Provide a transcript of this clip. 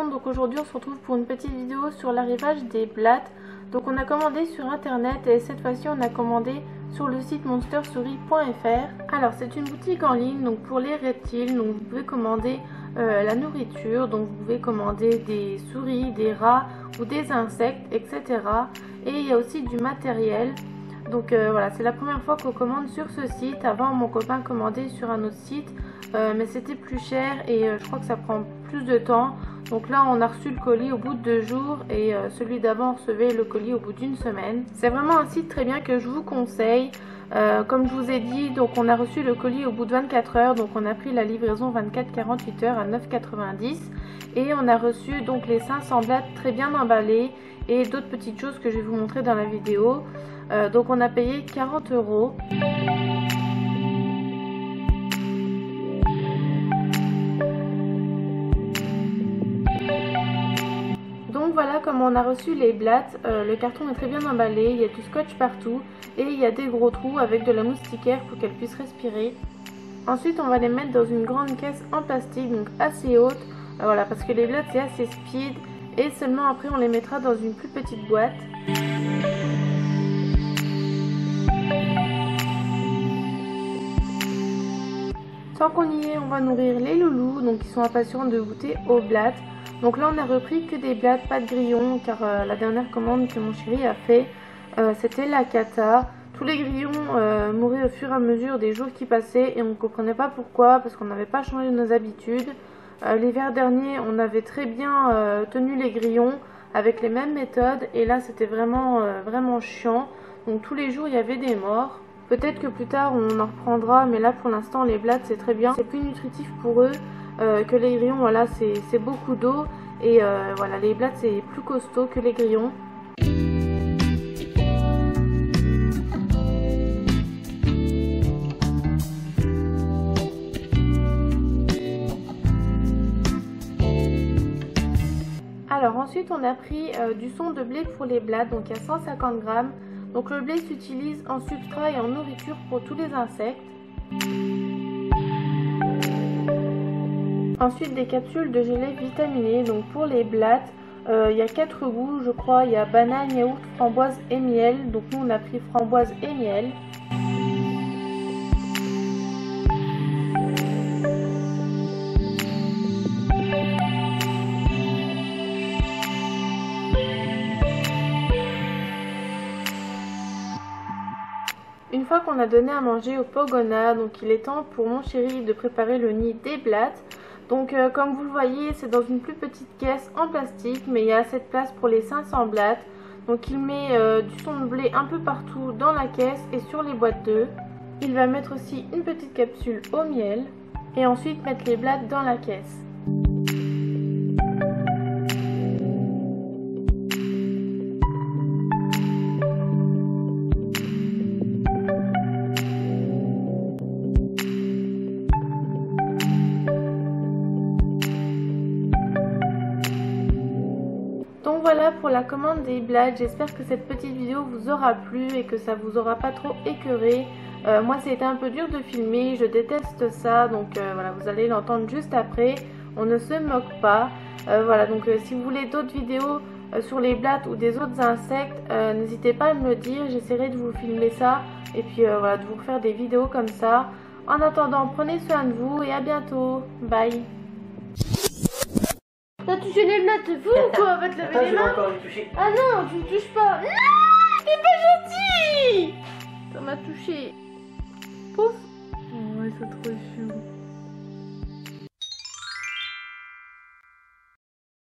monde, donc aujourd'hui on se retrouve pour une petite vidéo sur l'arrivage des blattes. Donc on a commandé sur internet et cette fois-ci on a commandé sur le site monstersouris.fr. Alors c'est une boutique en ligne donc pour les reptiles, donc vous pouvez commander la nourriture, donc vous pouvez commander des souris, des rats ou des insectes, etc. Et il y a aussi du matériel. Donc voilà, c'est la première fois qu'on commande sur ce site. Avant mon copain commandait sur un autre site, mais c'était plus cher et je crois que ça prend plus de temps. Donc là on a reçu le colis au bout de 2 jours et celui d'avant on recevait le colis au bout d'une semaine. C'est vraiment un site très bien que je vous conseille. Comme je vous ai dit, donc on a reçu le colis au bout de 24 heures, donc on a pris la livraison 24-48 heures à 9,90 et on a reçu donc les 500 blattes très bien emballées et d'autres petites choses que je vais vous montrer dans la vidéo. Donc on a payé 40 €. Donc voilà comment on a reçu les blattes. Le carton est très bien emballé, il y a du scotch partout et il y a des gros trous avec de la moustiquaire pour qu'elle puisse respirer. Ensuite on va les mettre dans une grande caisse en plastique, donc assez haute, voilà, parce que les blattes c'est assez speed et seulement après on les mettra dans une plus petite boîte. Tant qu'on y est, on va nourrir les loulous, donc ils sont impatients de goûter aux blattes. Donc là on a repris que des blattes, pas de grillons, car la dernière commande que mon chéri a fait, c'était la cata. Tous les grillons mouraient au fur et à mesure des jours qui passaient et on ne comprenait pas pourquoi, parce qu'on n'avait pas changé nos habitudes. L'hiver dernier on avait très bien tenu les grillons avec les mêmes méthodes et là c'était vraiment chiant. Donc tous les jours il y avait des morts. Peut-être que plus tard on en reprendra, mais là pour l'instant les blattes c'est très bien. C'est plus nutritif pour eux que les grillons, voilà, c'est beaucoup d'eau et voilà, les blattes c'est plus costaud que les grillons. Alors ensuite on a pris du son de blé pour les blattes, donc il y a 150 grammes. Donc le blé s'utilise en substrat et en nourriture pour tous les insectes. Ensuite des capsules de gelée vitaminé, donc pour les blattes, il y a 4 goûts je crois, il y a banane, yaourt, framboise et miel. Donc nous on a pris framboise et miel. Une fois qu'on a donné à manger au Pogona, donc il est temps pour mon chéri de préparer le nid des blattes. Donc comme vous le voyez, c'est dans une plus petite caisse en plastique, mais il y a assez de place pour les 500 blattes. Donc il met du son de blé un peu partout dans la caisse et sur les boîtes d'œufs. Il va mettre aussi une petite capsule au miel et ensuite mettre les blattes dans la caisse. Donc voilà pour la commande des blattes, j'espère que cette petite vidéo vous aura plu et que ça vous aura pas trop écœuré. Moi c'était un peu dur de filmer, je déteste ça, donc voilà, vous allez l'entendre juste après, on ne se moque pas. Voilà, donc si vous voulez d'autres vidéos sur les blattes ou des autres insectes, n'hésitez pas à me le dire, j'essaierai de vous filmer ça et puis voilà, de vous refaire des vidéos comme ça. En attendant, prenez soin de vous et à bientôt, bye. T'as touché les blattes, c'est fou ou quoi? Va te laver les mains. Ah non, tu ne touches pas. Non, t'es pas gentil. Ça m'a touché. Pouf. Oh, ils sont trop chou.